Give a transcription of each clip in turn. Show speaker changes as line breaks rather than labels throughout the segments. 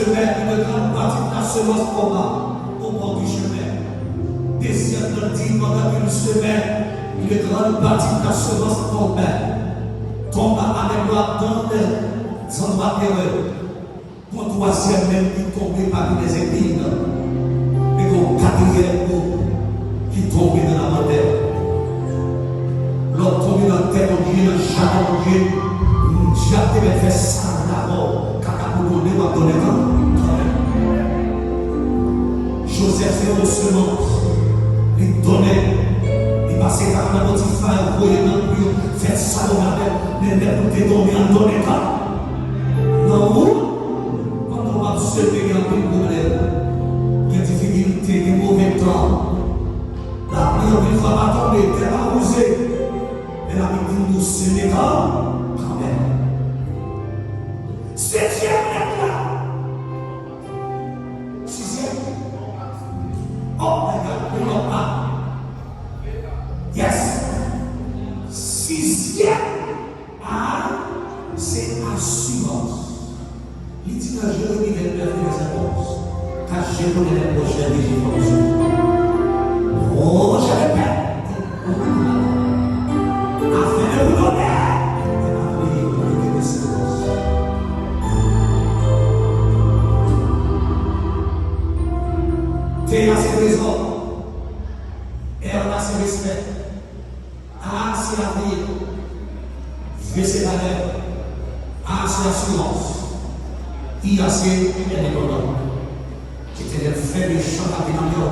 semait une grande partie de la semence au bord du chemin. Deuxième dit, pendant qu'il semait, une grande partie de la semence tomba à l'éloignement dans les endroits heureux. Mon troisième même qui tombait parmi les épines. Et mon quatrième qui tombait dans la montagne. L'autre tombé dans la terre, on dit, dans le jardin, on dit, Diable devait faire ça d'abord, car pour donner, on va donner quand Joseph fait une semence, il donnait, il passait par la Potiphar, il voyait dans le bureau, faire ça, on appelle, les mères pour te donner, on donne quand non, quand on va se payer un problème, il y a des difficultés, des mauvais temps, la pluie, une fois va tomber, elle va arroser, elle a mis une douce, c'est quand même. Septième lettre là. Sixième. Oh my God, we know that. Yes. Sixième. Ah, c'est assurance. Il dit dans Jérémie 29, verset 11. Car je connais les prochains des Jésus. Oh, je répète. Afin de vous donner. Et à ses raisons, et on a ses respects, à ses avenir, vieux ses valeurs, à ses assurances, il a ses indépendants. L'éternel fait les champs avec un mur.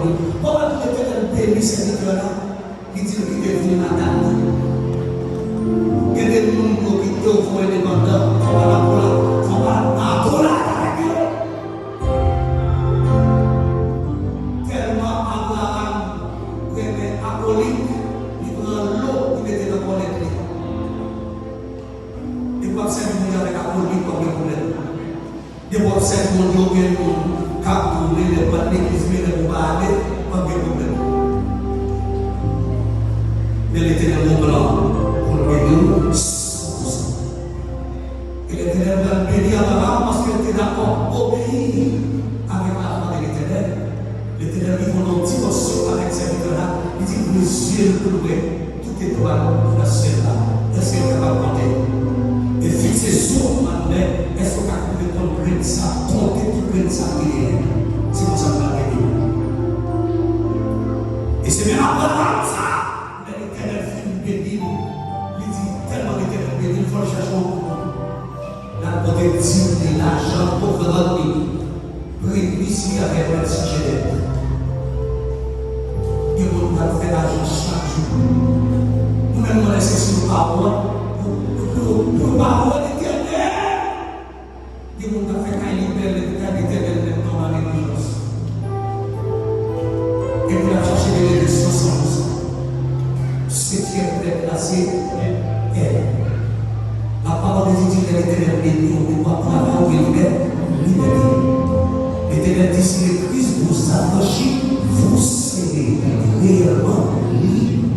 Comment l'éternel bénit ces serviteurs-là? Il dit qu'il devient la dame. Il y a des gens qui sont indépendants, qui sont là pour la avec eux. Il prend l'eau, il mettait dans le lit. Il peut observer avec la police comme le problème. Il peut observer mon Dieu qui est capturé, les battre l'église, mais ne pas aller, pas de problème. Mais l'éternel est blanc pour le bénir 100%. Et l'éternel va le bénir à Abraham parce qu'il était d'accord, obéir avec la foi de l'éternel. L'éternel vit mon anti-portion avec ces livres-là. Il dit que les yeux le louer, tout est droit dans la ciel-là. Est-ce qu'il est capable de compter? Et fixer sur ma main, est-ce qu'on a trouvé qu'on prenne ça, compter tout prenne ça, c'est comme ça qu'on va gagner. Et c'est bien Abraham ça. Mais l'éternel fait une bénine. Il dit tellement l'éternel bénine, il faut le chercher au monde. La côté de l'argent pour faire lui. Pris ici avec un petit génère. Et on va faire l'argent chaque jour. Nous-mêmes, on laisse sur nos paroles. Nos paroles éternelles. Et on va faire qu'un libère l'éternel maintenant dans l'église. Et on va chercher les leçons 100%. Septième déplacé est la parole de Dieu de l'éternel béni. On ne peut pas prendre la libère. L'éternel dit si le Christ vous affranchit, vous serez réellement libres.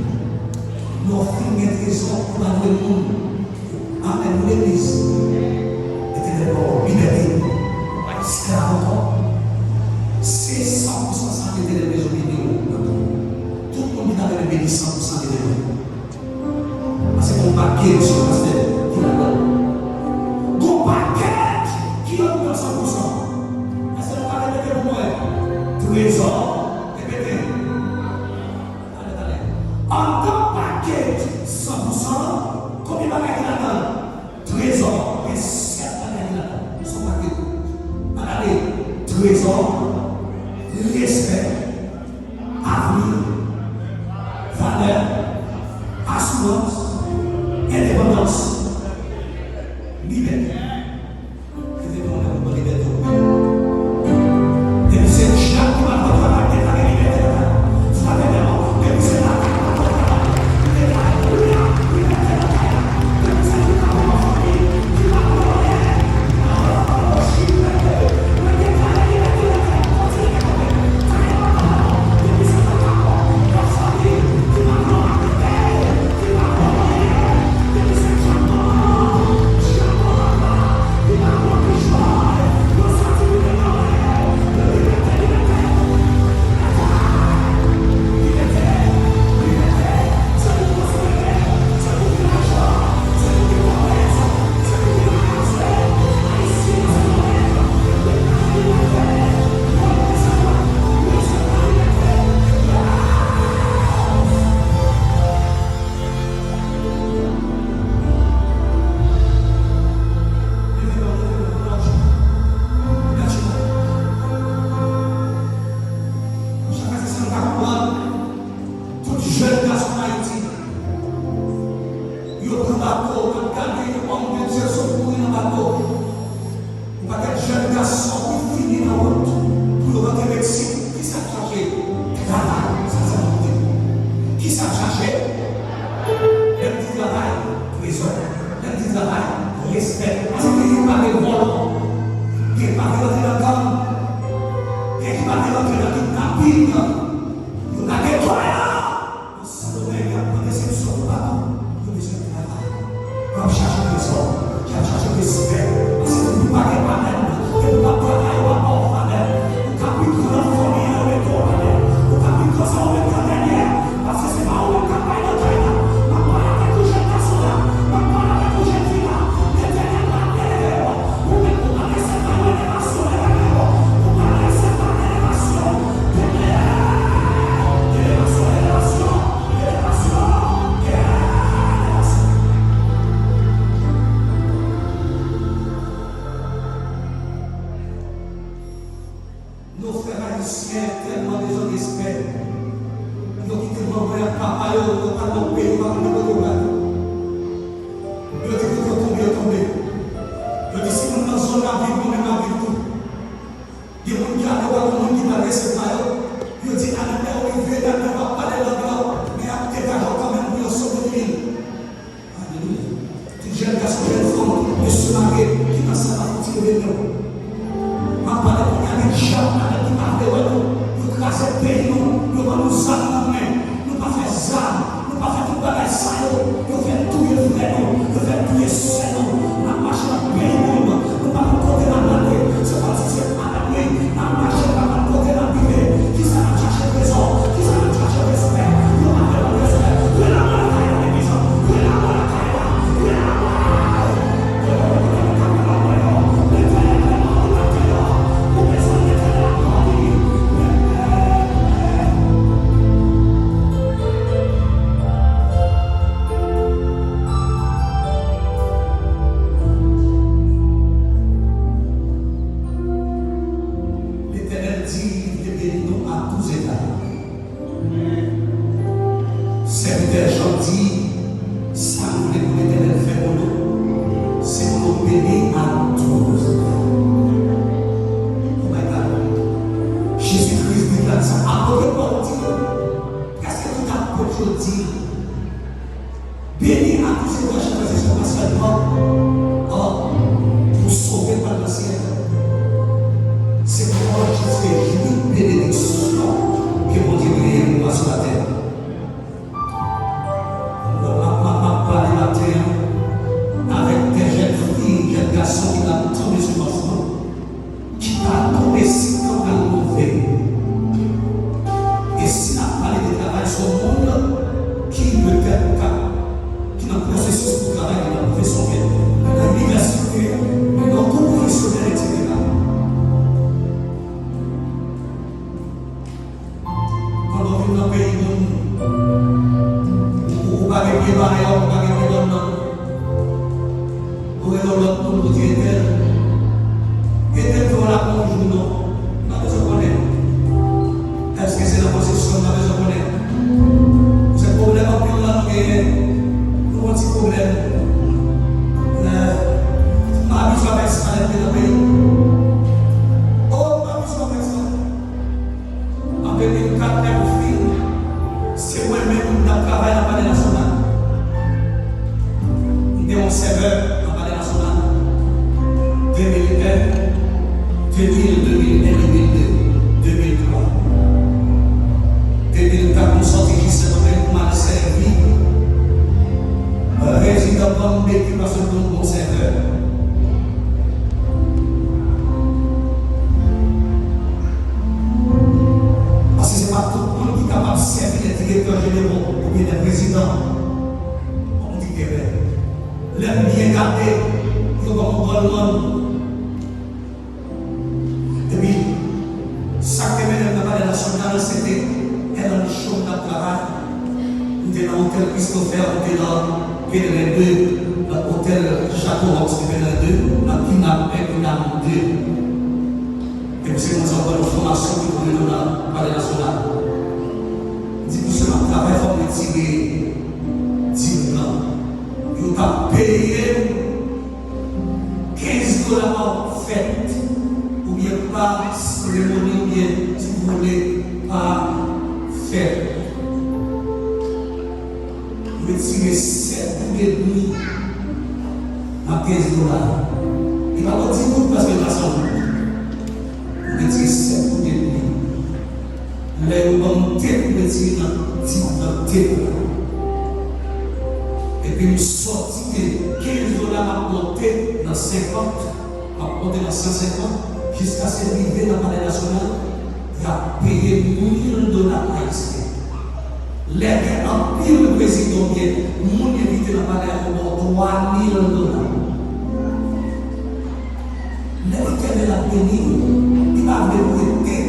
Nous offrons une raison pour la le monde. Amen, l'église. L'éternel va libérer. C'est important. C'est 100% ça l'éternel besoin de nous. Tout le monde a le béni 100% de l'éternel. Parce que mon paquet sur le pasteur qui l'a donné. Mon paquet qui l'a donné 100%. Trésor, répétez. Allez. En tant paquet 100%, combien de bagages là-dedans? Trésor, et 7 bagages là-dedans. Son paquet. Allez, trésor, respect, avenir, valeur, assurance, indépendance, liberté. bateau, on garde l'homme de Dieu sur courir dans le bateau. On va être jeune garçon qui finit dans la route pour rentrer au Mexique. Qui s'est chargé? Travail, ça c'est mon Dieu. Qui s'est chargé? Le petit travail, prison. Le petit travail, respect. Parce qu'il n'y a pas de vol. Il n'y a pas de rentrer dans le camp. Il n'y a pas de rentrer dans le tapis. Il y a des toilettes. Le Salomé, il y a pas de réception de bateau. Il y a besoin de travail. On va chercher des hommes. On va chercher des respect. Parce que nous ne pouvons pas faire. On ne peut pas travailler à mort. On ne peut pas faire une famille avec toi. On ne peut pas faire une chose avec toi derrière. Parce que c'est pas où on peut pas y aller. Nos frères haïtiens, tellement des gens d'espèce, ils ont quitté le monde à papa, ils ont pas de pays, ils ont pas de monde. Ils ont dit qu'ils ont tombé, ils ont tombé. Ils ont dit si nous dans une zone à vivre, nous même à vivre tout. Des gens qui ont pas de monde qui va rester par eux. Ils ont dit à la terre, ils veulent pas parler là-dedans, mais à côté d'argent quand même, ils ont sauvé l'île. Alléluia. Tu jeune garçon, jeune femme, monsieur marié, qui va s'en tirer de nous. Ma parole avec Jean, avec qui m'a fait nous craser le pays, nous allons nous amener, nous pas faire ça, nous pas faire tout le bagage ça, nous faire tout le frère, nous faire tout le sel, nous marcher dans le pays, nous pas nous côté dans la nuit, c'est pas si c'est pas la nuit, nous marcher dans le côté dans la nuit, qui s'en a cherché raison, qui s'en a cherché respect, nous pas faire le respect, nous la main à la maison, nous la main à la caille, nous la main à va payer 15 dollars par fête, ou bien par cérémonie, ou bien si vous voulez, par fête. Vous retirez 7 bouteilles de nuit à 15 dollars. Il va pas dire beaucoup parce que là, ça vous retirez 7 bouteilles de nuit. Les bonnes têtes, vous retirez dans 10 têtes. Et puis, une sortie de 15 dollars à monter dans 50, à monter dans 150, jusqu'à ce niveau dans le palais national, il a payé 1 000 dollars haïtiens. Les gens en pire le président, nous invité dans le palais pour 3 000 dollars. Les gens de la béni, il va prêter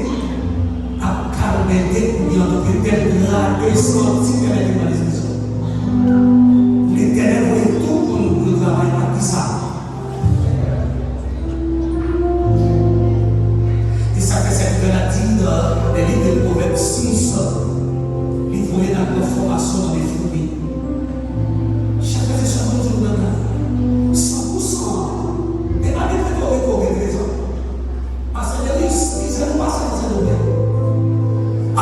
à calmer ou bien de tel grade et sortir avec les malédictions. L'Éternel fait tout pour nous travailler à qui ça. Et ça fait cette relative dans les livres de Proverbes 6, il faut aller dans la formation dans les fruits. Chaque personne qui nous donne 100%. Et pas de fait qu'on récolte les autres. Parce que les risques, ils ne sont pas censés nous faire. Ah!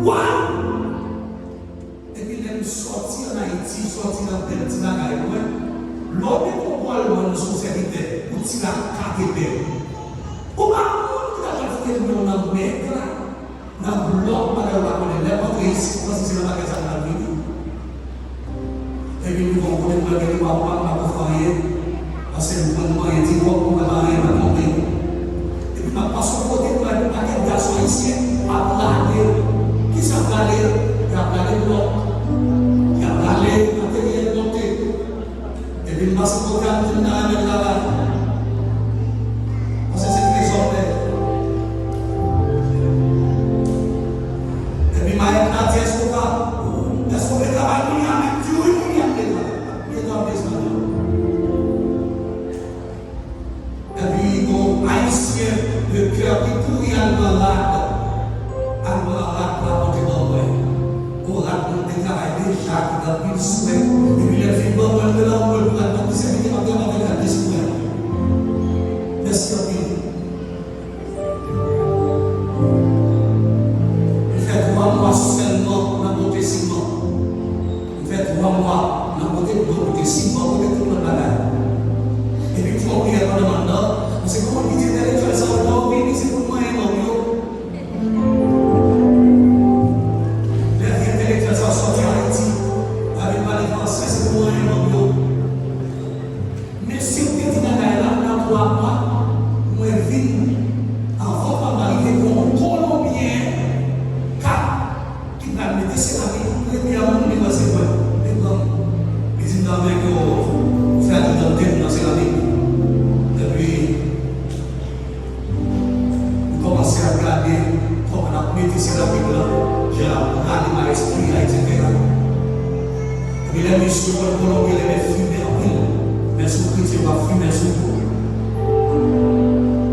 Ouais! Sortir en Haïti, sortir dans le petit bagage, l'homme est pour moi le bon société, ou si la KTP. Ou pas, on a fait que nous avons mis là, dans le bloc, par exemple, on est là, on est ici, parce que c'est le magasin de la vie. Et puis nous allons connaître le gars qui va pas faire, parce que nous allons faire des voix pour la rien à tomber. Et puis, ma passion pour côté, nous allons faire des garçons ici, à planer, qui s'en planer, et à planer le bloc. Allez, matériel monté. Et puis, parce que vous avez là-bas. Parce que c'est très ordinaire. Et puis, ma est-ce qu'on travaille pour y aller? Dieu, il y a des et puis, mon haïtien, le cœur qui pourrit à l'art, la montée d'envoi. Pour raconter le travail déjà qui a pu souhait. Et puis les filles vont prendre de l'envol pour raconter ce qui est en train de faire des souhaits. Merci à vous. Il fait 3 mois seulement dans le côté ciment. Il fait 3 mois dans le côté ciment, pour tout le bagage. Et puis il faut prier en demandant, parce que comment il dit d'aller faire ça, on va venir, c'est pour moi et mon mieux. Sortir en Haïti, avec pas les Français, c'est pour un nom. Mais si vous êtes dans la 3 mois, moi, je vis avant d'arriver pour un Colombien, qui va mettre ses amis, et puis à mon niveau, c'est quoi? Les Indiens qui faire de dentelle dans ses amis. Et puis, vous commencez à regarder comment on a mis ses amis là. J'ai regardé ma esprit, etc. Et puis les messieurs vont prolonger les fumer en ville. Mais sous chrétien va fumer sous vous.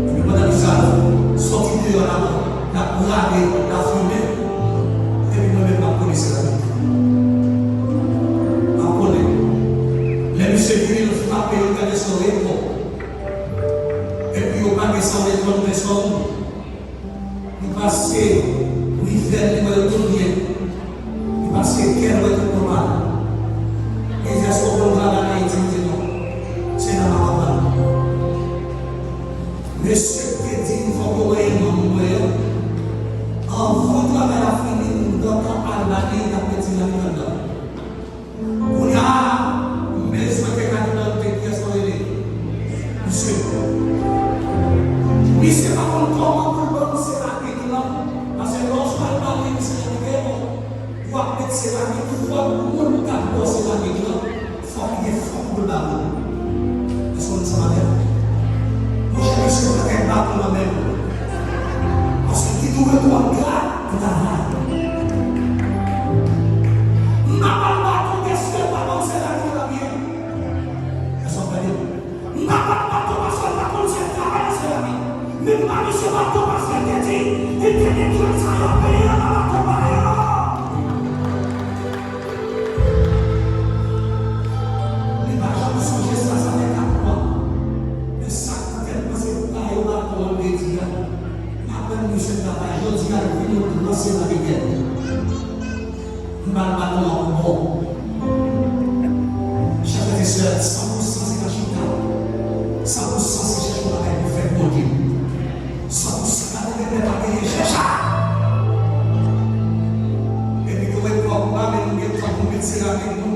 Et puis pendant ça, sorti de la regardé, la fumée. Et puis moi-même, je connaissais la vie. Je connais. Les messieurs viennent nous frapper, ils regardent son repos. Et puis ils pas descendu les 30 personnes. Ils passent. L'hiver, il va être bien. Parce que quel va être normal. Et j'ai ce qu'on va dans Haïti, c'est dans ma maman. Monsieur qui dit, il faut qu'on ait un moyen. En vous, dans la famille, dans l'année, dans la petite année, on y a, mais je vais faire dans le pièce pour aider. Monsieur, mais c'est pas comment pour le bon, c'est la technique. Parce que lorsqu'on parle de c'est va mettre ses amis pour voir où on peut avoir ses amis. Il faut qu'il y ait fort pour l'amour. Est-ce qu'on est ça, madame? Moi, je me suis fait un pour moi-même. Parce que qui doit être en garde pour la main. N'a pas de qu'est-ce que pardon, c'est la vie de la vie. Est-ce qu'on va dire? N'a pas de parce qu'on va continuer à travailler sur la vie. Mais pas de ce bateau parce qu'elle dit, il y a des choses à payer dans la compagnie.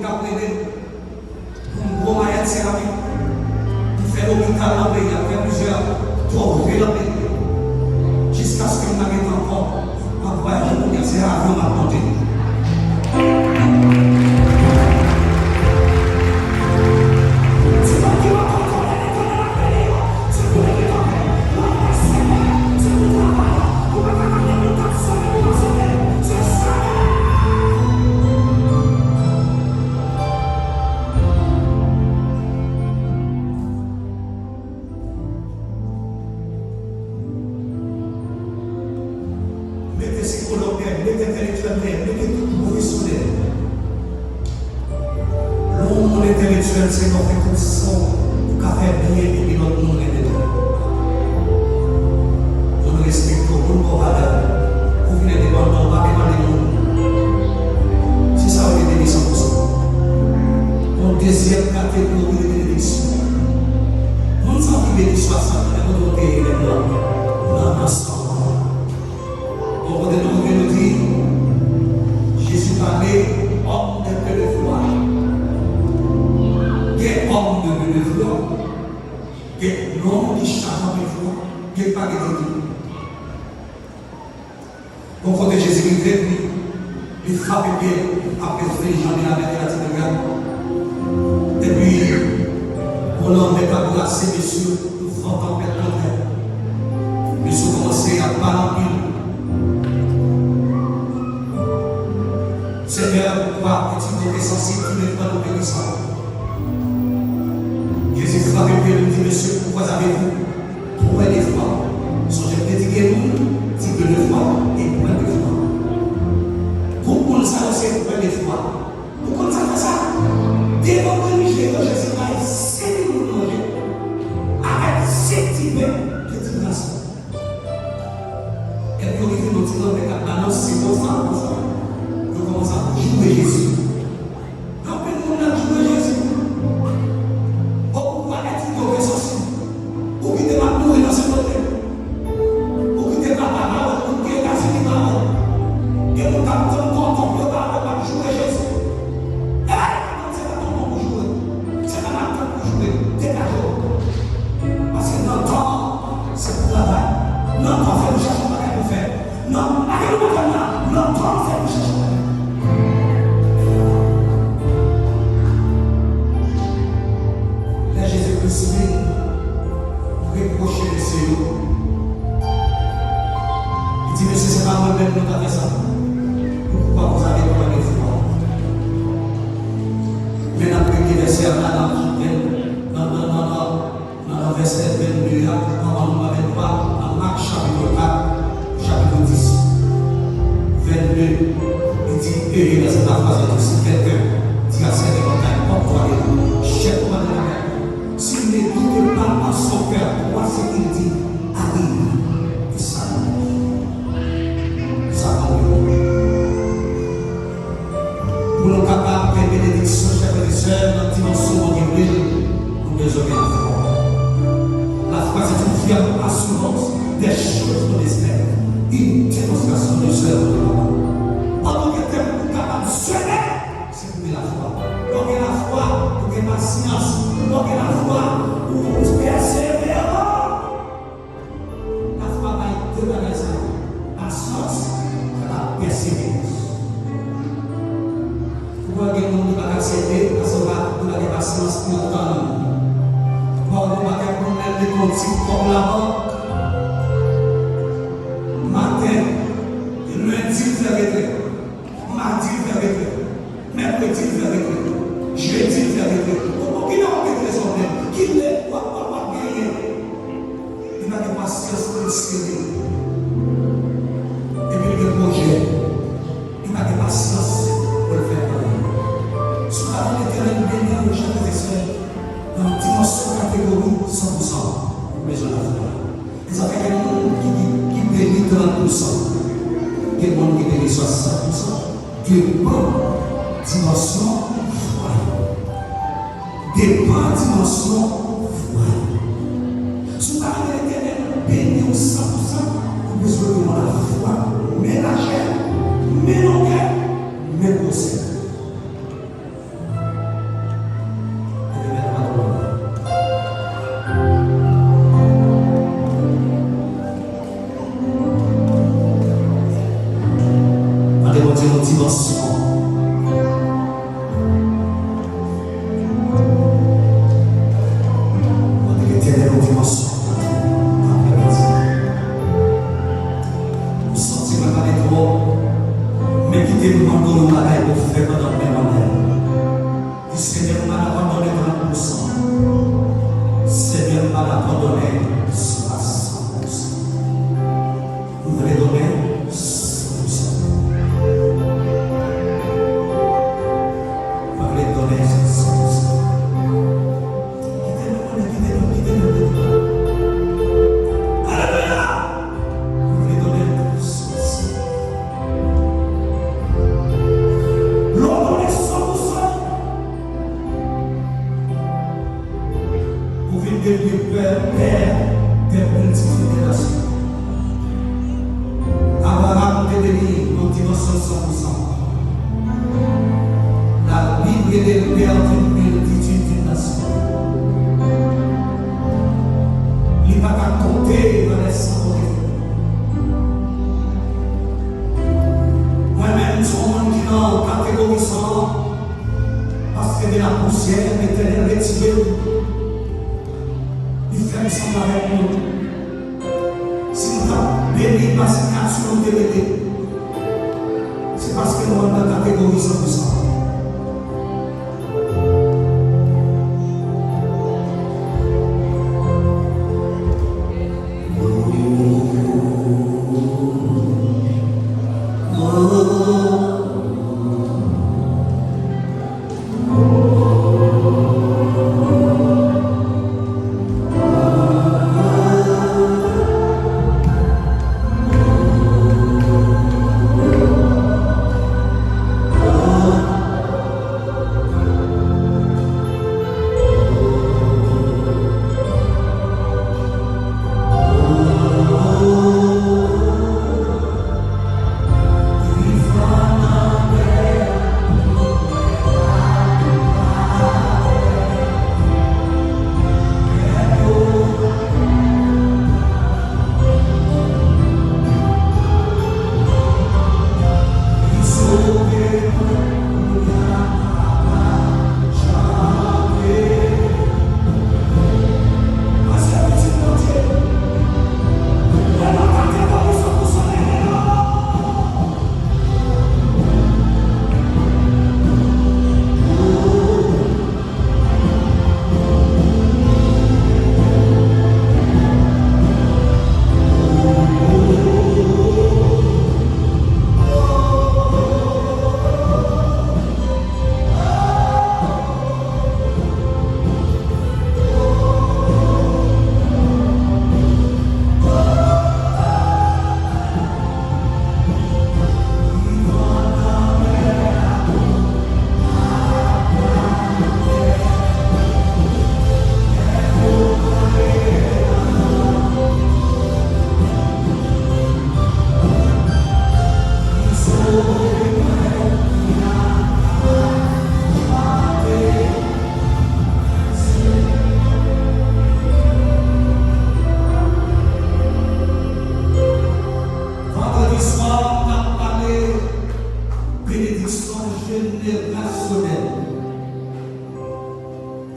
qui a plaidé pour un gros maillot de thérapie, pour faire l'hôpital dans le pays, faire plusieurs pauvres dans le pays, jusqu'à ce que nous n'arrivions encore à voyager pour dire c'est avion à monter. Mettez psychologue, mettez intellectuel, mettez tout professionnel. L'homme intellectuel, c'est notre condition pour faire bien et puis notre monde est dedans. Nous respectons nos valeurs. Vous venez de demander, on va demander nous. C'est ça, on est béni 100%. Mon deuxième catégorie de bénédiction. On sent qu'il bénit 60, mais on doit payer les blancs. Non, ensemble. Au bout de nous dit, Jésus parlait, homme de peu de foi. Quel homme de peu de foi? Quel homme qui change de foi? Quel pas de tout. Au côté de Jésus, il est venu, il frappe bien, après les gens viennent avec la télé. Et puis, on l'homme n'est pas glacé, messieurs, nous faisons en perte de terre. Messieurs, commencez à parler. Seigneur, pourquoi es-tu tombé sensible tous les fois nous bénissons? Jésus frappe et nous dit, monsieur, pourquoi avez-vous trouvé des fois? Songez peut-être que nous, type de fois et point de fois. Pourquoi nous annoncer point de fois? Pourquoi nous avons ça? Devant religieux, Jésus va essayer de nous manger avec ce type de dimension. Et puis, on dit, nous disons, avec la annonce, c'est pour ça. Nous commençons à jouer Jésus. Donc, nous allons jouer Jésus. Pourquoi est-il mauvais sorcier? Pour qu'il ne va pas mourir dans ce côté. Pour qu'il ne va pas mourir, pour qu'il ne va pas mourir. Et nous avons ton pour jouer Jésus. Et c'est pas ton pour jouer. C'est pas ton pour jouer. Dégagez. Parce que notre temps, c'est pour travail. Notre temps, c'est le changement qu'on fait. Non, notre temps, c'est le changement. Reprocher les cieux. Il dit, monsieur, c'est pas moi-même qui a fait ça. Pourquoi vous avez pas de foi? Mais dans le premier verset, dans le verset 22, dans Marc chapitre 4, chapitre 10, 22, il dit, et dans cette phrase, si quelqu'un dit à cette montagne, porte-toi, chef-moi de la mer. S'il ne doute pas en son cœur, pourquoi ce qu'il dit arrive? Et ça va pour nous capables de bénédiction, chers frères et sœurs, dans la dimension de nous besoin de la foi. La foi, c'est une fiable assurance des choses qu'on espère, une démonstration de ce de la pendant que tu es capable de sonner, c'est pour la foi. Donc, la foi, pour la patience. Donc la foi pour persévérer. La foi va être deux bagages. Patience et la persévérance. Pourquoi il y a des gens qui vont accepter parce qu'on va avoir patience pour entendre. Pourquoi on va avoir des politiques comme la banque? Matin, lundi, il fait retrait. Mardi, il fait retrait. Mercredi, il fait retrait. Jeudi, il fait retrait. Qu'il ne doit pas gagner. Il a des patience pour espérer. Et puis il y a des projets. Il a des patience pour le faire. Ce qu'on a l'éternel béni aux gens de l'esprit dans une dimension catégorie 100%. Mais je la vois. Les affaires du monde qui bénit 30%. Et le monde qui bénit 60%. Dépend dimension dépend dimension foi. Si vous avez l'éternel béni au 100%, vous besoin de la foi ménagère, mélangère, mais aussi. père des multitudes de nations. Abraham te béni en dimension 100%. La Bible est le père d'une multitude de nations. Il ne va pas compter dans les 100. Moi-même, je suis un monde qui est en catégorie 100 parce que de la poussière, l'éternel retiré. Il fait ensemble avec nous. Si nous avons béni parce que nous avons béni, c'est parce que nous sommes dans la catégorie 100%.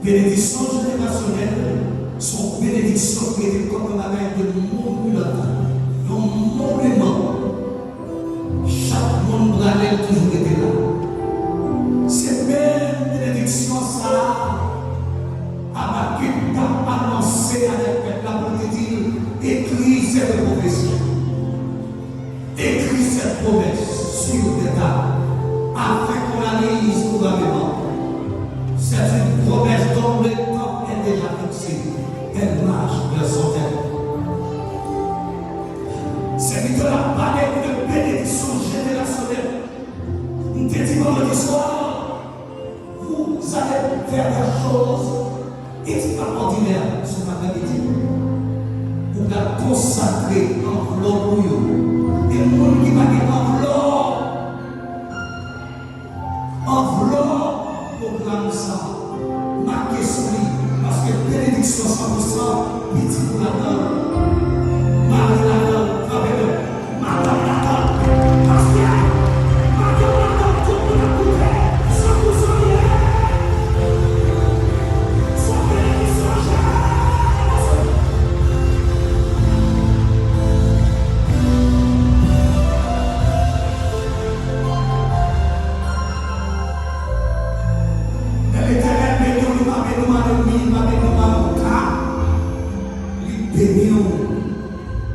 Bénédiction générationnelle sont bénédictions qui étaient comme la main de monde moment. Chaque monde bradel toujours était là. C'est même bénédiction ça à qui t'a annoncé à la peuple pour te dire écris cette prophétie. Écris cette promesse sur tes tables afin qu'on la lise probablement. C'est une promesse dont le temps est déjà fixé. Elle marche vers son terme. C'est que la parlé de bénédiction générationnelle. Nous te disons vendredi soir, vous allez faire des choses extraordinaires ce matin-midi. Vous allez consacrer en l'or et le monde qui va dire en l'or. Programme ça, marquez sur lui, parce que bénédiction 100%, petit pour la donne, Marie la donne, travaille-le, madame la donne, parce que madame la donne, tout le monde a coupé, 100% hier, son bénédiction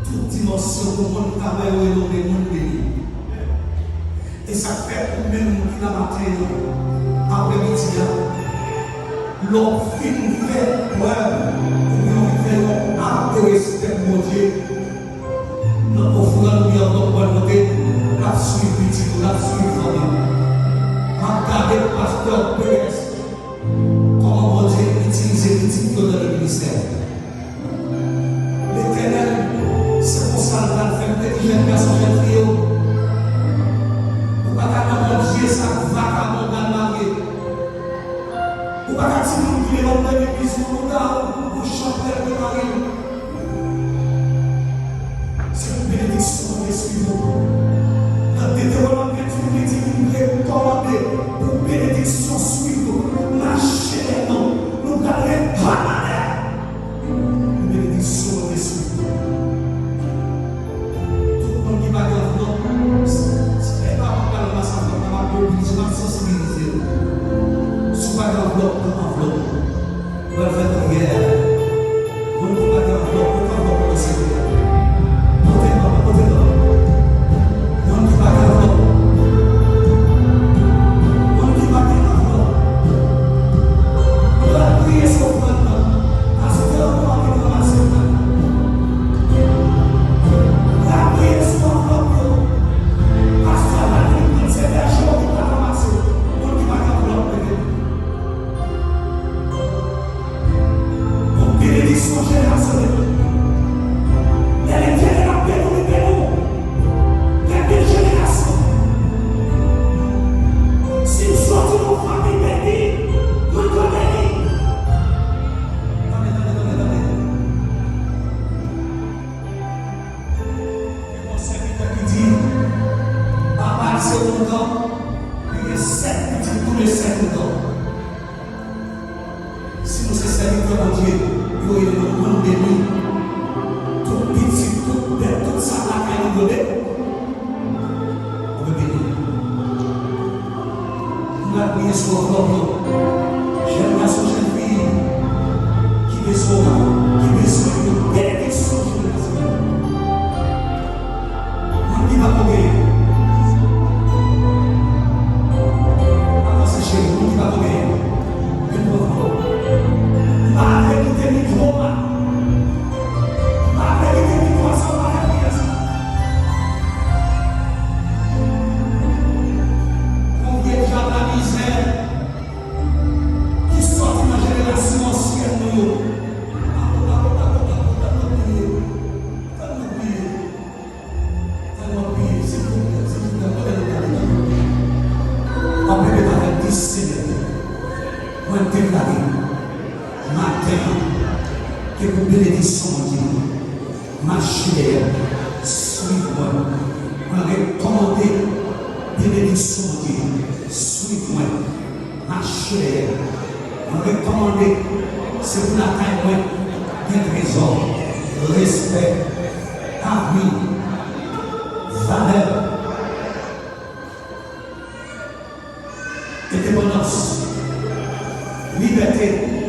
toute dimension pour mon travail ou le monde béni. Et ça fait pour même qui la matin, après-midi, l'on fait preuve, on fait un acte de respect pour Dieu. Nous offrons nous bien notre bonne côté, la suite petit, la suite famille. Regardez le pasteur Pérez, comment Dieu utilise les petits dans le ministère. C'est une bénédiction de l'Esprit. Dans Deutéronome 28, il dit qu'il nous est commandé pour bénédiction suivre, marcher les noms, nous garder pas une bénédiction de l'Esprit. Tout le monde qui va dire non, c'est pas pour parler de ça, on va pas sensibiliser. Si pas d'enveloppe, on va faire prière. On ne peut pas dire enveloppe, on va faire prière. Si nous sommes serviteurs de Dieu, nous avons le monde béni. Tout petit, tout bête, tout ça, la nous donner. On veut bénir. Nous avons prié sur le corps. Jeune garçon, jeune fille, qui besoin de bénédiction. On dit pas pour gagner. Avancez chez nous, on dit pas pour gagner. Que vous bénédiction Dieu, marchez, suivez-moi. On recommandé bénédiction Dieu, suivez-moi, marchez. On recommandé, c'est pour la taille, un trésor, respect, avis, valeur, indépendance, liberté.